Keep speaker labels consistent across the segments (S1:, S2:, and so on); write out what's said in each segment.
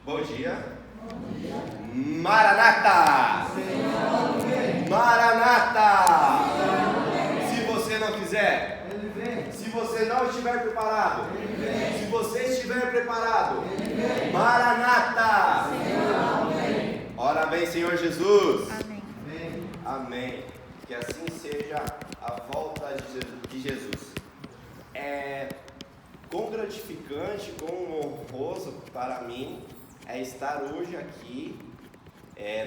S1: Bom dia. Maranata! Maranata! Se você não quiser, se você não estiver preparado, se você estiver preparado, Maranata! Ora bem, Senhor Jesus.
S2: Amém.
S1: Amém. Que assim seja a volta de Jesus. Quão gratificante, quão honroso para mim é estar hoje aqui,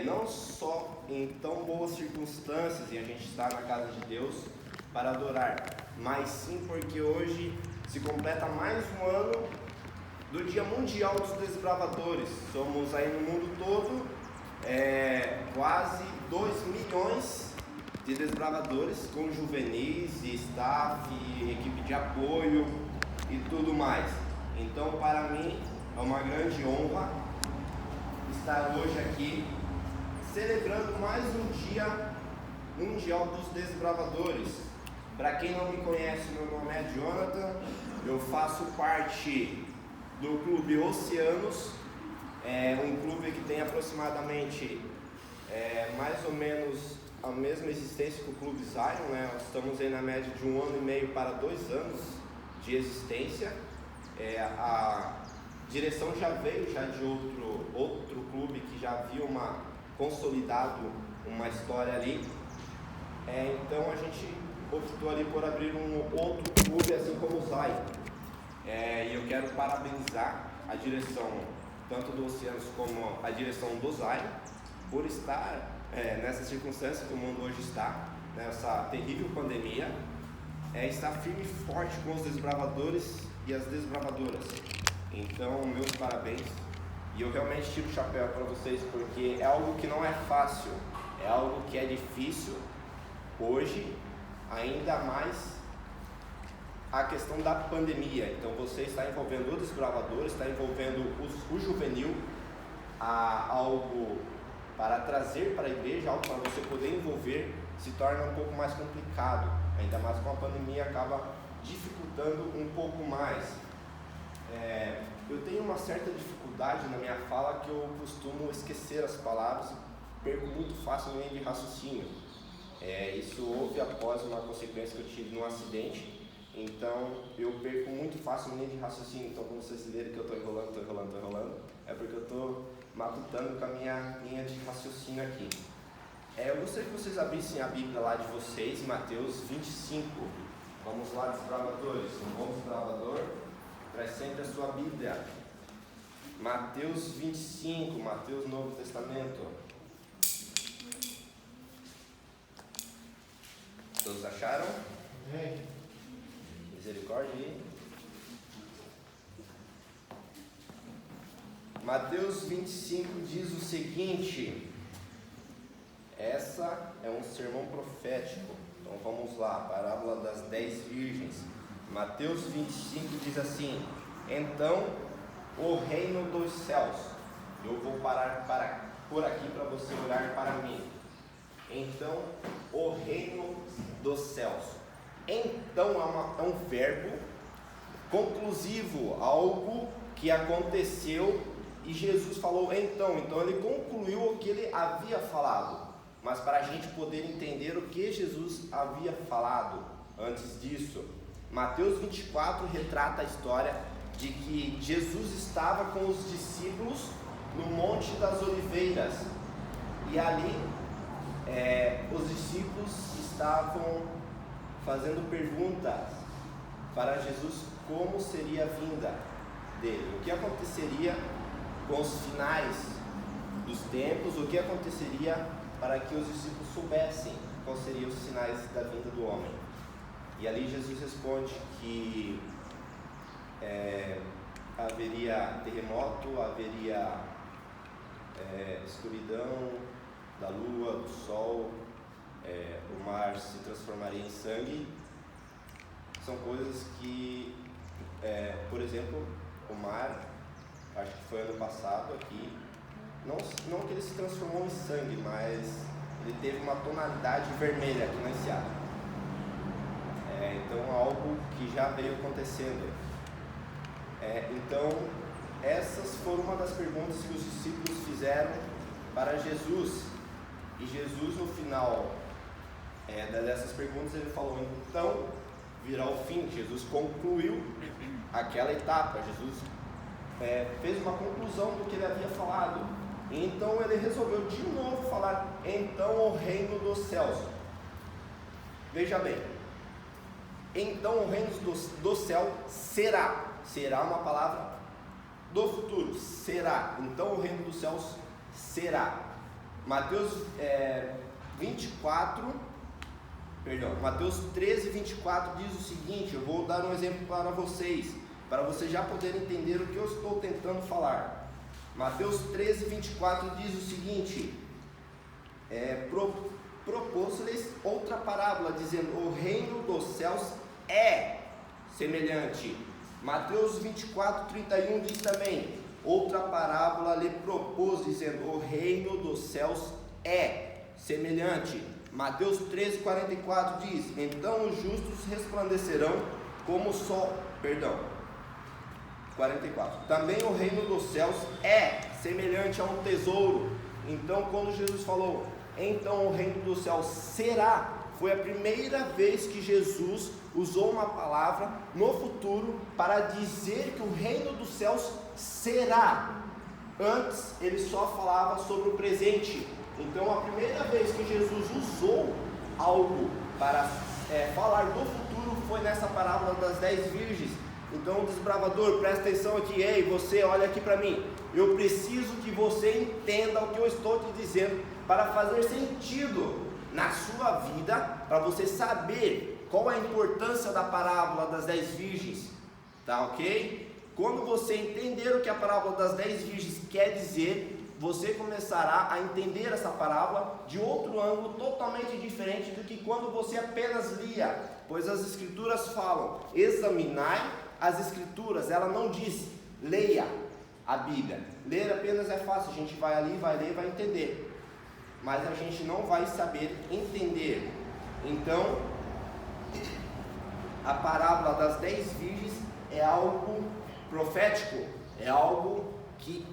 S1: não só em tão boas circunstâncias e a gente estar na casa de Deus para adorar, mas sim porque hoje se completa mais um ano do Dia Mundial dos Desbravadores. Somos aí no mundo todo quase 2 milhões de desbravadores, com juvenis e staff, e equipe de apoio e tudo mais. Então, para mim é uma grande honra estar hoje aqui celebrando mais um Dia Mundial dos Desbravadores. Para quem não me conhece, meu nome é Jonathan, eu faço parte do Clube Oceanos, um clube que tem aproximadamente mais ou menos a mesma existência que o Clube Zion, né? Nós estamos aí na média de 1 ano e meio para 2 anos de existência. A direção já veio de outro clube que já havia consolidado uma história ali, então a gente optou ali por abrir um outro clube, assim como o Zion, e eu quero parabenizar a direção tanto do Oceanos como a direção do Zion por estar nessa circunstância que o mundo hoje está, nessa terrível pandemia, estar firme e forte com os desbravadores e as desbravadoras. Então, meus parabéns, e eu realmente tiro o chapéu para vocês, porque é algo que não é fácil, é algo que é difícil hoje, ainda mais a questão da pandemia. Então, você está envolvendo os desbravadores, está envolvendo o juvenil, algo para trazer para a igreja, algo para você poder envolver, se torna um pouco mais complicado, ainda mais com a pandemia, acaba dificultando um pouco mais. Eu tenho uma certa dificuldade na minha fala, que eu costumo esquecer as palavras, perco muito fácil no meio de raciocínio. Isso houve após uma consequência que eu tive num acidente, então eu perco muito fácil no meio de raciocínio. Então, quando vocês verem que eu estou enrolando, é porque eu estou matutando com a minha linha de raciocínio aqui. Eu gostaria que vocês abrissem a Bíblia lá de vocês, Mateus 25. Vamos lá, desbravadores. Um bom desbravador traz sempre a sua Bíblia. Mateus 25, Mateus Novo Testamento. Todos acharam? Misericórdia aí. Mateus 25 diz o seguinte: essa é um sermão profético. Então vamos lá, parábola das 10 virgens. Mateus 25 diz assim: então o reino dos céus, eu vou parar por aqui para você olhar para mim. Então o reino dos céus. Então é um verbo conclusivo, algo que aconteceu e Jesus falou então ele concluiu o que ele havia falado. Mas para a gente poder entender o que Jesus havia falado antes disso, Mateus 24 retrata a história de que Jesus estava com os discípulos no Monte das Oliveiras, e ali os discípulos estavam fazendo perguntas para Jesus como seria a vinda dele, o que aconteceria com os finais dos tempos, o que aconteceria para que os discípulos soubessem quais seriam os sinais da vinda do homem. E ali Jesus responde que haveria terremoto, haveria escuridão da lua, do sol, o mar se transformaria em sangue. São coisas que, por exemplo, o mar, acho que foi ano passado aqui, não que ele se transformou em sangue, mas ele teve uma tonalidade vermelha aqui na Enseada. Então algo que já veio acontecendo. Então essas foram uma das perguntas que os discípulos fizeram para Jesus, e Jesus no final dessas perguntas ele falou: então virá o fim. Jesus concluiu aquela etapa, Jesus fez uma conclusão do que ele havia falado, e então ele resolveu de novo falar: então o reino dos céus. Veja bem, então o reino do céu será uma palavra do futuro, será. Então o reino dos céus será. Mateus 13, 24 diz o seguinte, eu vou dar um exemplo para vocês já poderem entender o que eu estou tentando falar. Mateus 13, 24 diz o seguinte: propôs-lhes outra parábola, dizendo: o reino dos céus é semelhante. Mateus 24, 31 diz também: outra parábola lhe propôs, dizendo: o reino dos céus é semelhante. Mateus 13, 44 diz: então os justos resplandecerão como o sol. 44. Também o reino dos céus é semelhante a um tesouro. Então, quando Jesus falou: então o reino dos céus será, foi a primeira vez que Jesus usou uma palavra no futuro para dizer que o reino dos céus será. Antes ele só falava sobre o presente. Então a primeira vez que Jesus usou algo para falar do futuro foi nessa parábola das 10 virgens. Então, desbravador, presta atenção aqui. Ei, você, olha aqui para mim. Eu preciso que você entenda o que eu estou te dizendo para fazer sentido na sua vida, para você saber qual é a importância da parábola das 10 virgens, tá ok? Quando você entender o que a parábola das 10 virgens quer dizer, você começará a entender essa parábola de outro ângulo totalmente diferente do que quando você apenas lia, pois as escrituras falam: examinai as escrituras. Ela não diz leia a Bíblia. Ler apenas é fácil, a gente vai ali, vai ler, vai entender, mas a gente não vai saber entender. Então a parábola das 10 virgens é algo profético, é algo que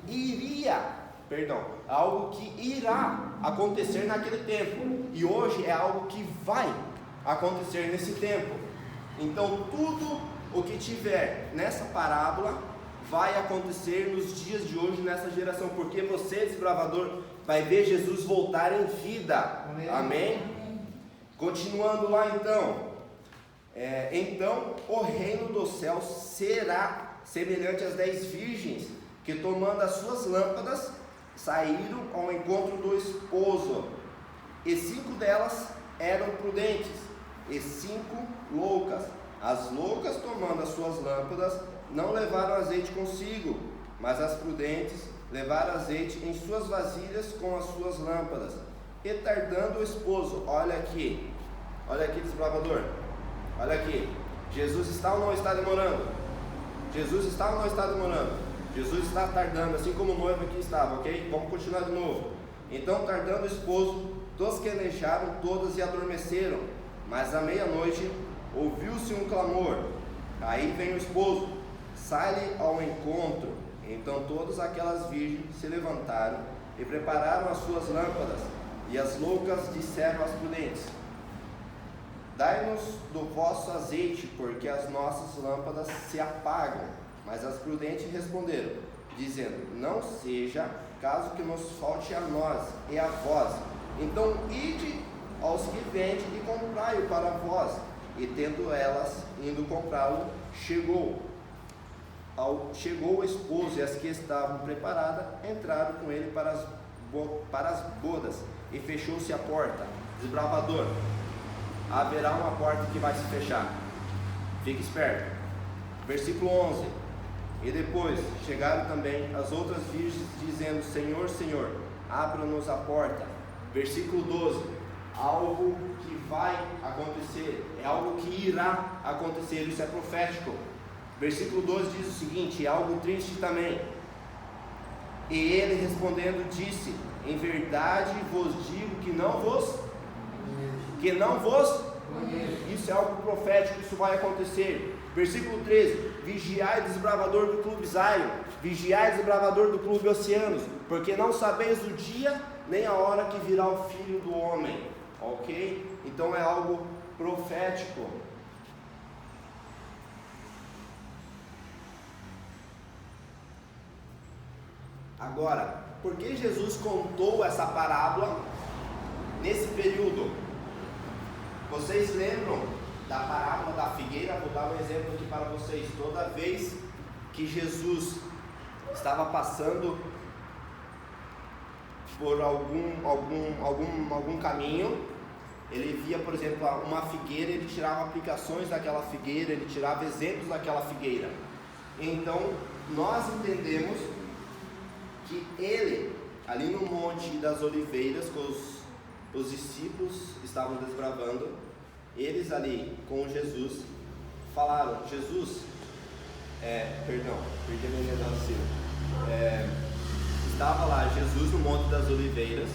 S1: algo que irá acontecer naquele tempo, e hoje é algo que vai acontecer nesse tempo. Então tudo o que tiver nessa parábola vai acontecer nos dias de hoje, nessa geração, porque você, desbravador, vai ver Jesus voltar em vida. Amém? Continuando lá então, então o reino dos céus será semelhante às 10 virgens que, tomando as suas lâmpadas, saíram ao encontro do esposo, e 5 delas eram prudentes e 5 loucas. As loucas, tomando as suas lâmpadas, não levaram azeite consigo, mas as prudentes levaram azeite em suas vasilhas com as suas lâmpadas. E tardando o esposo, olha aqui desbravador, olha aqui, Jesus está ou não está demorando? Jesus está ou não está demorando? Jesus está tardando, assim como o noivo aqui estava, ok? Vamos continuar de novo. Então, tardando o esposo, tosquenejaram todas e adormeceram. Mas à meia-noite ouviu-se um clamor: aí vem o esposo, sai-lhe ao encontro. Então todas aquelas virgens se levantaram e prepararam as suas lâmpadas. E as loucas disseram às prudentes: dai-nos do vosso azeite, porque as nossas lâmpadas se apagam. Mas as prudentes responderam, dizendo: não seja caso que nos falte a nós e a vós. Então ide aos que vendem e comprai-o para vós. E tendo elas indo comprá-lo, chegou o esposo, e as que estavam preparadas entraram com ele para as bodas, e fechou-se a porta. Desbravador, haverá uma porta que vai se fechar. Fique esperto. Versículo 11. E depois chegaram também as outras virgens, dizendo: Senhor, Senhor, abra-nos a porta. Versículo 12. Algo que vai acontecer, é algo que irá acontecer, isso é profético. Versículo 12 diz o seguinte, é algo triste também. E ele respondendo disse: em verdade vos digo que não vos conheço. Isso é algo profético, isso vai acontecer. Versículo 13: vigiai, desbravador do clube Zion, vigiai, desbravador do clube Oceanos, porque não sabeis o dia nem a hora que virá o Filho do Homem. Ok? Então é algo profético. Agora, por que Jesus contou essa parábola nesse período? Vocês lembram da parábola da figueira? Vou dar um exemplo aqui para vocês. Toda vez que Jesus estava passando por algum caminho, ele via, por exemplo, uma figueira, ele tirava aplicações daquela figueira, ele tirava exemplos daquela figueira. Então, nós entendemos que ele, ali no Monte das Oliveiras, com os discípulos estavam desbravando, eles ali com Jesus falaram: Jesus, estava lá Jesus no Monte das Oliveiras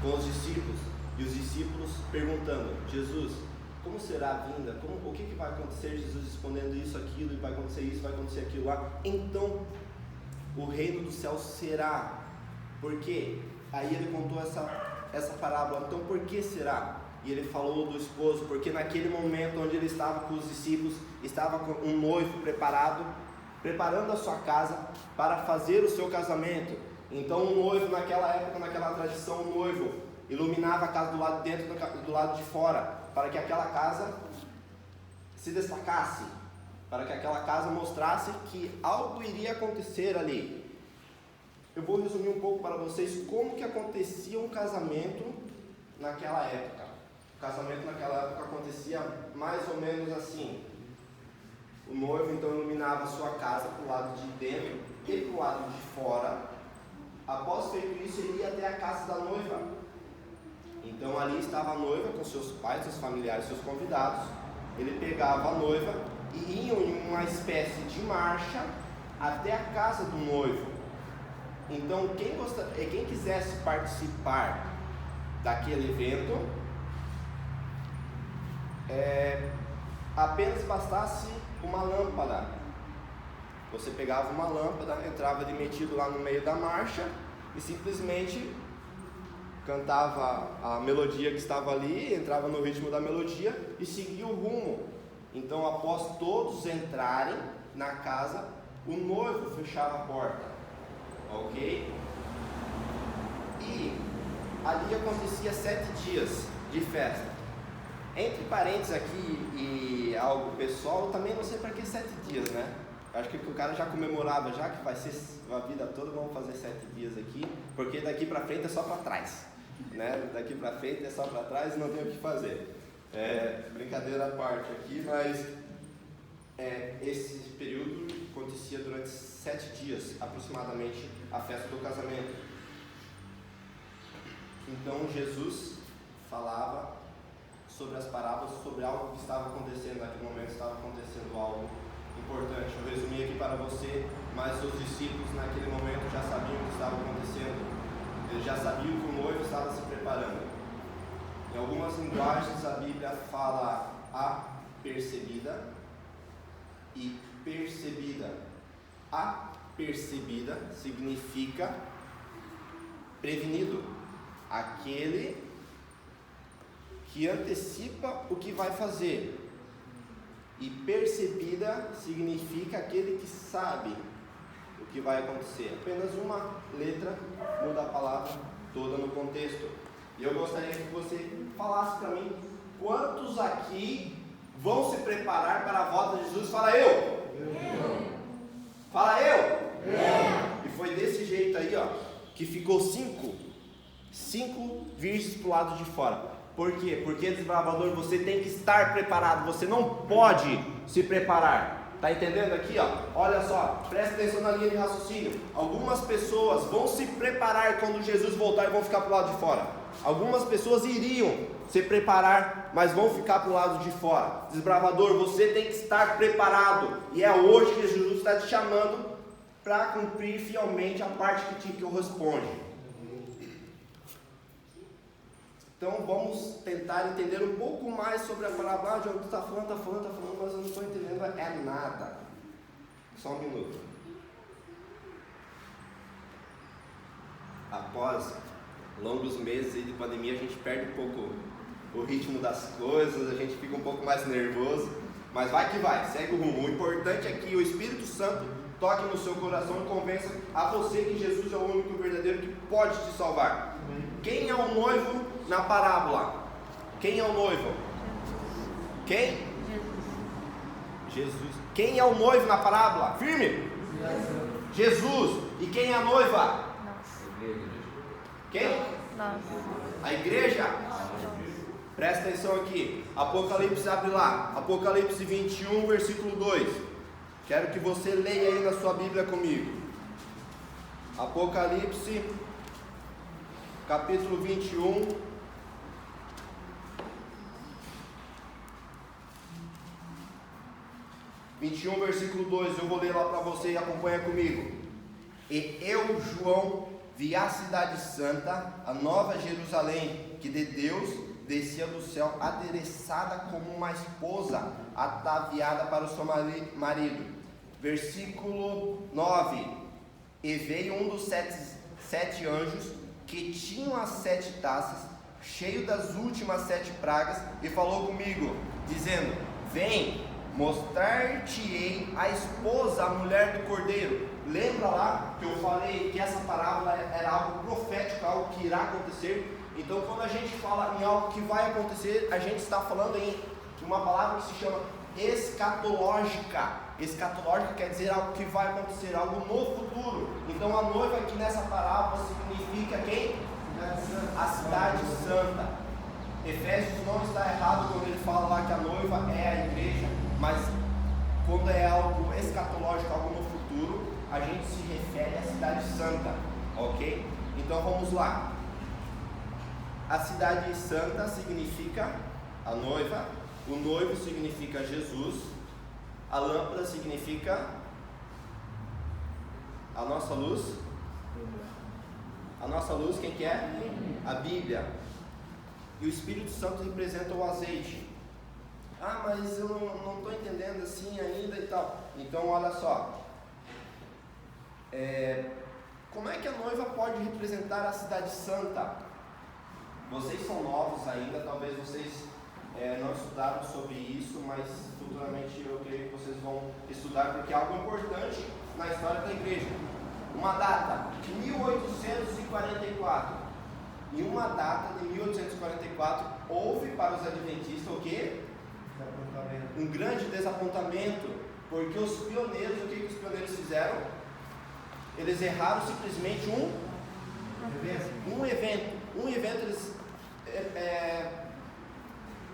S1: com os discípulos, e os discípulos perguntando: Jesus, como será a vinda? O que vai acontecer? Jesus respondendo isso, aquilo, e vai acontecer isso, vai acontecer aquilo lá. Então o reino do céu será. Por quê? Aí ele contou essa parábola. Então por que será? E ele falou do esposo, porque naquele momento onde ele estava com os discípulos, estava com um noivo preparando a sua casa para fazer o seu casamento. Então o noivo, naquela época, naquela tradição, o noivo iluminava a casa do lado de dentro e do lado de fora, para que aquela casa se destacasse, para que aquela casa mostrasse que algo iria acontecer ali. Eu vou resumir um pouco para vocês como que acontecia um casamento naquela época. O casamento naquela época acontecia mais ou menos assim. O noivo então iluminava a sua casa para o lado de dentro e para o lado de fora. Após feito isso, ele ia até a casa da noiva. Então ali estava a noiva com seus pais, seus familiares, seus convidados. Ele pegava a noiva e iam em uma espécie de marcha até a casa do noivo. Então quem quisesse participar daquele evento, apenas bastasse uma lâmpada. Você pegava uma lâmpada, entrava de metido lá no meio da marcha e simplesmente cantava a melodia que estava ali, entrava no ritmo da melodia e seguia o rumo. Então, após todos entrarem na casa, o noivo fechava a porta, ok? E ali acontecia 7 dias de festa. Entre parênteses aqui e algo pessoal, eu também não sei para que 7 dias, né? Acho que o cara já comemorava, já que vai ser a vida toda, vamos fazer 7 dias aqui, porque daqui para frente é só para trás, né? Daqui para frente é só para trás e não tem o que fazer. Brincadeira à parte aqui, mas esse período acontecia durante 7 dias, aproximadamente, a festa do casamento. Então Jesus falava sobre as parábolas, sobre algo que estava acontecendo naquele momento, estava acontecendo algo importante. Eu resumi aqui para você, mas os discípulos naquele momento já sabiam o que estava acontecendo. Eles já sabiam que o noivo estava se preparando. Em algumas linguagens a Bíblia fala apercebida e percebida. Apercebida significa prevenido, aquele que antecipa o que vai fazer. E percebida significa aquele que sabe o que vai acontecer. Apenas uma letra muda a palavra toda no contexto. E eu gostaria que você falasse para mim, quantos aqui vão se preparar para a volta de Jesus? Fala eu! Fala eu! E foi desse jeito aí, ó, que ficou 5 virgens para o lado de fora. Por quê? Porque, desbravador, você tem que estar preparado, você não pode se preparar. Tá entendendo aqui, ó? Olha só, presta atenção na linha de raciocínio. Algumas pessoas vão se preparar quando Jesus voltar e vão ficar pro lado de fora. Algumas pessoas iriam se preparar, mas vão ficar pro lado de fora. Desbravador, você tem que estar preparado. E é hoje que Jesus está te chamando para cumprir fielmente a parte que te corresponde. Então vamos tentar entender um pouco mais sobre a parábola. Ah, o Diogo está falando, mas eu não estou entendendo nada. Só um minuto. Após longos meses de pandemia, a gente perde um pouco o ritmo das coisas, a gente fica um pouco mais nervoso, mas vai que vai, segue o rumo. O importante é que o Espírito Santo toque no seu coração e convença a você que Jesus é o único verdadeiro que pode te salvar. Quem é o noivo na parábola? Quem é o noivo? Quem? Jesus. Quem é o noivo na parábola? Firme? Jesus. E quem é a noiva? Quem? A igreja? Presta atenção aqui. Apocalipse, abre lá. Apocalipse 21, versículo 2. Quero que você leia aí na sua Bíblia comigo. Apocalipse, capítulo 21. Versículo 2, eu vou ler lá para você e acompanha comigo. E eu, João, vi a cidade santa, a nova Jerusalém, que de Deus descia do céu, adereçada como uma esposa ataviada para o seu marido. Versículo 9, e veio um dos sete anjos, que tinham as 7 taças, cheio das últimas 7 pragas, e falou comigo, dizendo, vem, mostrar-te-ei a esposa, a mulher do Cordeiro. Lembra lá que eu falei que essa parábola era algo profético, algo que irá acontecer? Então quando a gente fala em algo que vai acontecer, a gente está falando em uma palavra que se chama escatológica. Escatológica quer dizer algo que vai acontecer, algo no futuro. Então a noiva aqui nessa parábola significa quem? A cidade santa. Efésios não está errado quando ele fala lá que a noiva é a igreja, mas quando é algo escatológico, algo no futuro, a gente se refere à cidade santa, ok? Então vamos lá. A cidade santa significa a noiva, o noivo significa Jesus, a lâmpada significa a nossa luz. A nossa luz, quem que é? A Bíblia. E o Espírito Santo representa o azeite. Ah, mas eu não estou entendendo assim ainda e tal. Então olha só, como é que a noiva pode representar a cidade santa? Vocês são novos ainda, talvez vocês não estudaram sobre isso, mas futuramente eu creio que vocês vão estudar, porque é algo importante na história da igreja. Uma data de 1844. Em uma data de 1844 houve para os adventistas o quê? Um grande desapontamento, porque os pioneiros, o que os pioneiros fizeram? Eles erraram simplesmente um evento, eles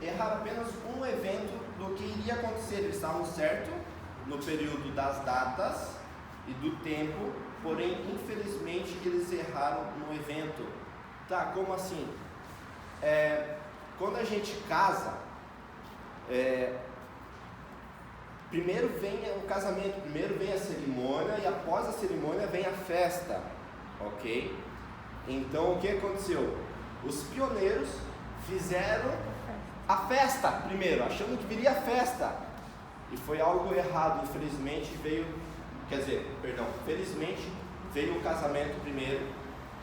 S1: erraram apenas um evento do que iria acontecer. Eles estavam certos no período das datas e do tempo, porém infelizmente eles erraram no evento. Tá, como assim? Quando a gente casa, primeiro vem o casamento, primeiro vem a cerimônia e após a cerimônia vem a festa, ok? Então o que aconteceu? Os pioneiros fizeram a festa primeiro, achando que viria a festa, e foi algo errado. Felizmente veio o casamento primeiro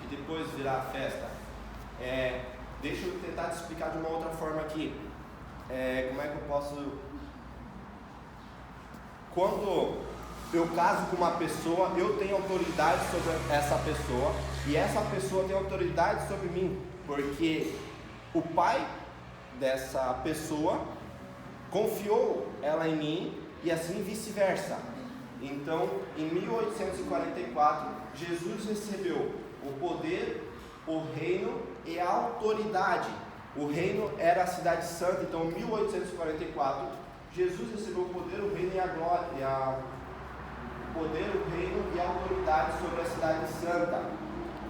S1: e depois virá a festa. Deixa eu tentar te explicar de uma outra forma aqui. Como é que eu posso... Quando eu caso com uma pessoa, eu tenho autoridade sobre essa pessoa, e essa pessoa tem autoridade sobre mim, porque o pai dessa pessoa confiou ela em mim, e assim vice-versa. Então, em 1844, Jesus recebeu o poder, o reino e a autoridade O reino era a cidade santa, então em 1844, Jesus recebeu o poder, o reino e a glória, o poder, o reino e a autoridade sobre a cidade santa.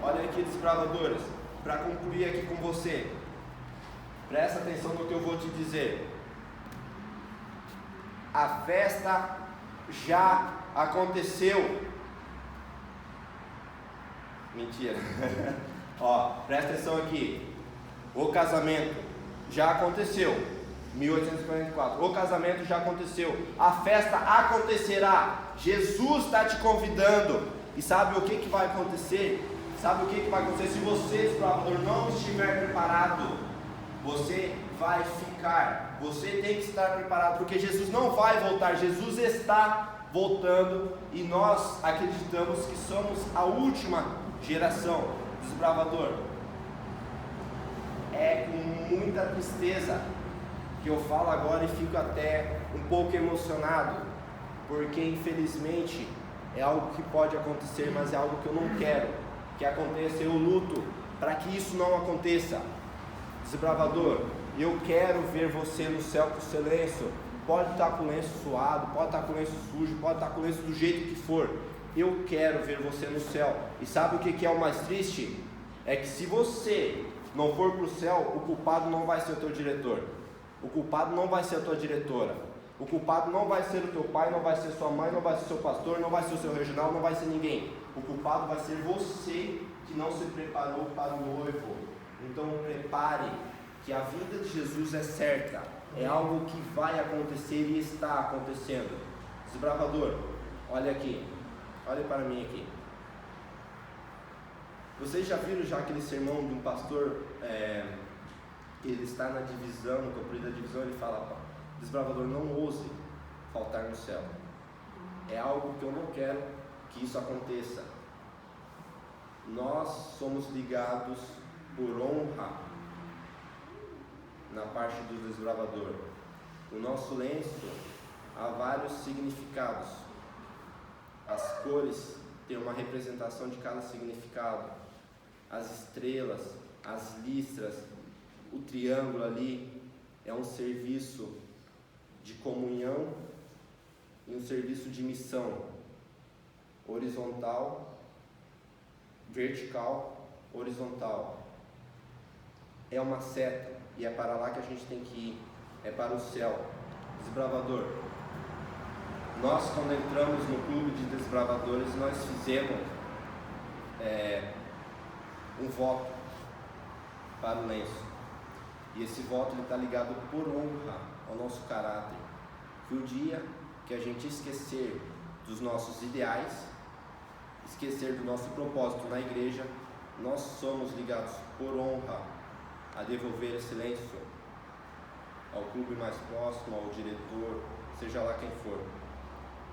S1: Olha aqui, desbravadores, para concluir aqui com você, presta atenção no que eu vou te dizer. A festa já aconteceu. Mentira. Ó, presta atenção aqui. O casamento já aconteceu. 1844. O casamento já aconteceu. A festa acontecerá. Jesus está te convidando. E sabe o que vai acontecer? Sabe o que vai acontecer? Se você, explorador, não estiver preparado, você vai ficar. Você tem que estar preparado, porque Jesus não vai voltar. Jesus está voltando e nós acreditamos que somos a última geração. Desbravador, é com muita tristeza que eu falo agora e fico até um pouco emocionado, porque infelizmente é algo que pode acontecer, mas é algo que eu não quero que aconteça. Eu luto para que isso não aconteça. Desbravador, eu quero ver você no céu com silêncio. Pode estar com o lenço suado, pode estar com o lenço sujo, pode estar com o lenço do jeito que for. Eu quero ver você no céu. E sabe o que é o mais triste? É que se você não for para o céu, o culpado não vai ser o teu diretor, o culpado não vai ser a tua diretora, o culpado não vai ser o teu pai, não vai ser sua mãe, não vai ser o seu pastor, não vai ser o seu regional, não vai ser ninguém. O culpado vai ser você que não se preparou para o noivo. Então prepare, que a vinda de Jesus é certa, é algo que vai acontecer e está acontecendo. Desbravador, olha aqui, olha para mim aqui. Vocês já viram aquele sermão de um pastor, ele está na divisão, no topo da divisão, ele fala: desbravador, não ouse faltar no céu. É algo que eu não quero que isso aconteça. Nós somos ligados por honra na parte do desbravador. O nosso lenço há vários significados. As cores têm uma representação de cada significado. As estrelas, as listras, o triângulo ali é um serviço de comunhão e um serviço de missão. Horizontal, vertical, horizontal. É uma seta e é para lá que a gente tem que ir. É para o céu. Desbravador, nós quando entramos no clube de desbravadores, nós fizemos um voto para o lenço, e esse voto está ligado por honra ao nosso caráter, que o dia que a gente esquecer dos nossos ideais, esquecer do nosso propósito na igreja, nós somos ligados por honra a devolver esse lenço ao clube mais próximo, ao diretor, seja lá quem for.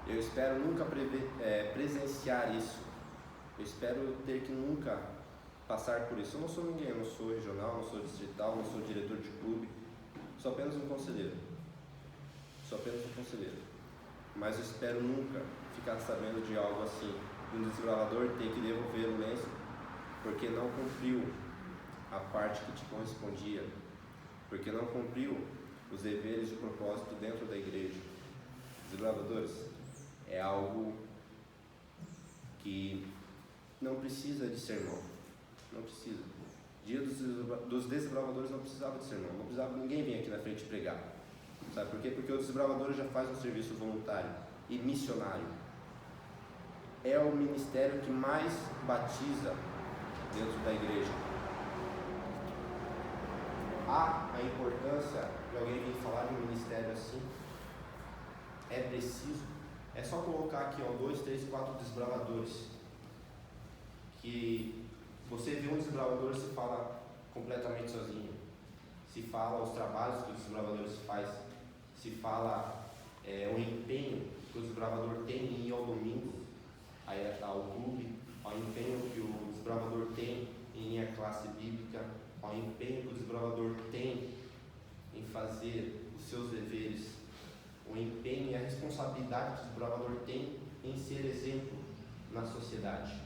S1: Eu espero nunca presenciar isso. Eu espero ter que nunca passar por isso. Eu não sou ninguém, eu não sou regional, não sou distrital, não sou diretor de clube, sou apenas um conselheiro. Mas eu espero nunca ficar sabendo de algo assim, de um desbravador ter que devolver o lenço porque não cumpriu a parte que te correspondia, porque não cumpriu os deveres de propósito dentro da igreja. Desbravadores, é algo que não precisa de sermão, não precisa. Dia dos desbravadores não precisava de sermão, não precisava ninguém vir aqui na frente pregar. Sabe por quê? Porque o desbravador já faz um serviço voluntário e missionário. É o ministério que mais batiza dentro da igreja. Há a importância de alguém vir falar de um ministério assim? É preciso. É só colocar aqui 2, 3, 4 desbravadores, que você vê um desbravador e se fala completamente sozinho. Se fala os trabalhos que o desbravador faz, se fala o empenho que o desbravador tem em ir ao domingo ao clube, ao empenho que o desbravador tem em ir à classe bíblica, ao empenho que o desbravador tem em fazer os seus deveres, o empenho e a responsabilidade que o desbravador tem em ser exemplo na sociedade.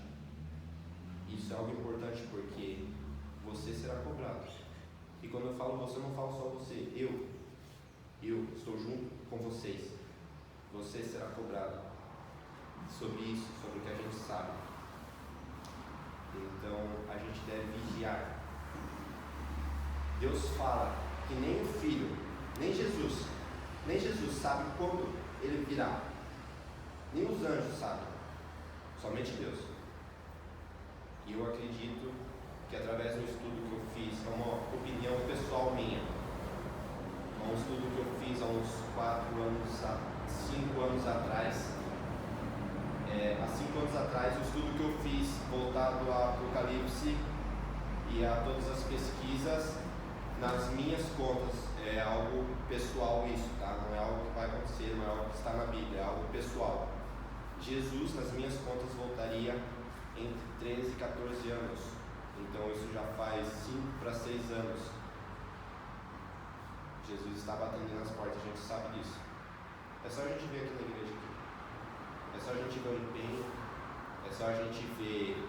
S1: Isso é algo importante porque você será cobrado. E quando eu falo você, eu não falo só você, eu estou junto com vocês. Você será cobrado sobre isso, sobre o que a gente sabe. Então a gente deve vigiar. Deus fala que nem o Filho, nem Jesus sabe quando ele virá. Nem os anjos sabem, somente Deus. E eu acredito que através do estudo que eu fiz, é uma opinião pessoal minha, é um estudo que eu fiz há uns 5 anos atrás. Há 5 anos atrás, o estudo que eu fiz voltado ao Apocalipse e a todas as pesquisas, nas minhas contas, é algo pessoal isso, tá? Não é algo que vai acontecer, não é algo que está na Bíblia, é algo pessoal. Jesus, nas minhas contas, voltaria entre 13 e 14 anos. Então isso já faz 5 para 6 anos. Jesus está batendo nas portas, a gente sabe disso. É só a gente ver aqui na igreja aqui. É só a gente ver o empenho, é só a gente ver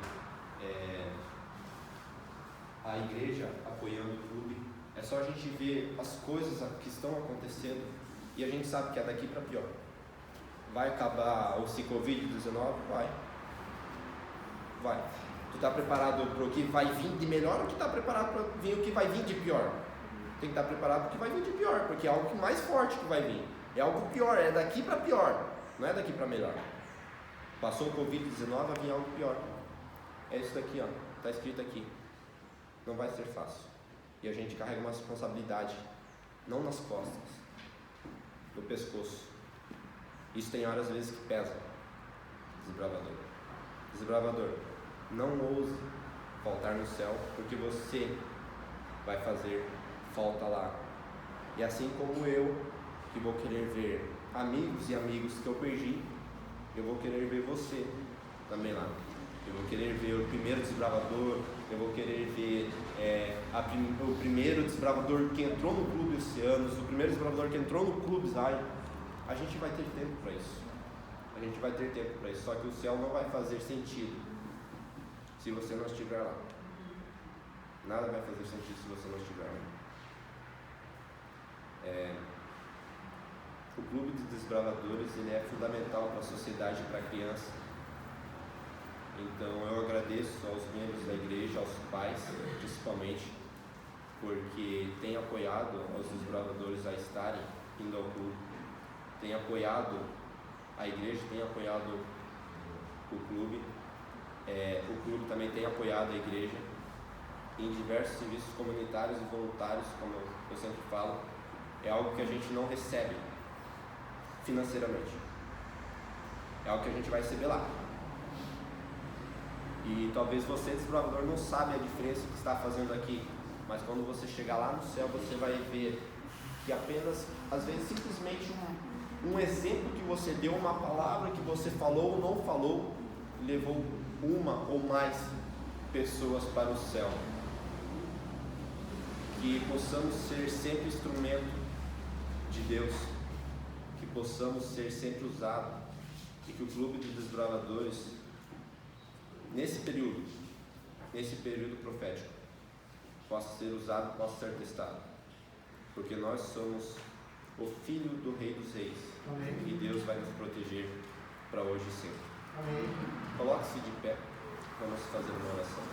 S1: a igreja apoiando o clube, é só a gente ver as coisas que estão acontecendo e a gente sabe que é daqui para pior. Vai acabar o Covid-19? Vai. Tu está preparado para o que vai vir de melhor ou tu está preparado para vir o que vai vir de pior? Tem que estar preparado para o que vai vir de pior, porque é algo mais forte que vai vir. É algo pior, é daqui para pior, não é daqui para melhor. Passou o Covid-19, vai vir algo pior. É isso daqui, ó. Está escrito aqui. Não vai ser fácil. E a gente carrega uma responsabilidade, não nas costas, no pescoço. Isso tem horas, às vezes, que pesa. Desbravador, não ouse faltar no céu, porque você vai fazer falta lá. E assim como eu, que vou querer ver amigos e amigos que eu perdi, eu vou querer ver você também lá. Eu vou querer ver o primeiro desbravador, eu vou querer ver o primeiro desbravador que entrou no Clube Oceanos, o primeiro desbravador que entrou no Clube Zion. A gente vai ter tempo para isso. A gente vai ter tempo para isso. Só que o céu não vai fazer sentido se você não estiver lá. Nada vai fazer sentido se você não estiver lá. O Clube de Desbravadores, ele é fundamental para a sociedade e para a criança. Então eu agradeço aos membros da igreja, aos pais principalmente, porque tem apoiado os desbravadores a estarem indo ao clube, tem apoiado a igreja, tem apoiado o clube. O clube também tem apoiado a igreja em diversos serviços comunitários e voluntários, como eu sempre falo. É algo que a gente não recebe financeiramente, é algo que a gente vai receber lá. E talvez você, desbravador, não sabe a diferença que está fazendo aqui, mas quando você chegar lá no céu, você vai ver que apenas, às vezes, simplesmente um exemplo que você deu, uma palavra que você falou ou não falou, levou uma ou mais pessoas para o céu. Que possamos ser sempre instrumento de Deus, que possamos ser sempre usados, e que o Clube de Desbravadores, nesse período profético, possa ser usado, possa ser testado, porque nós somos o Filho do Rei dos Reis. Amém. E Deus vai nos proteger para hoje e sempre. Amém. Coloque-se de pé, vamos fazer uma oração.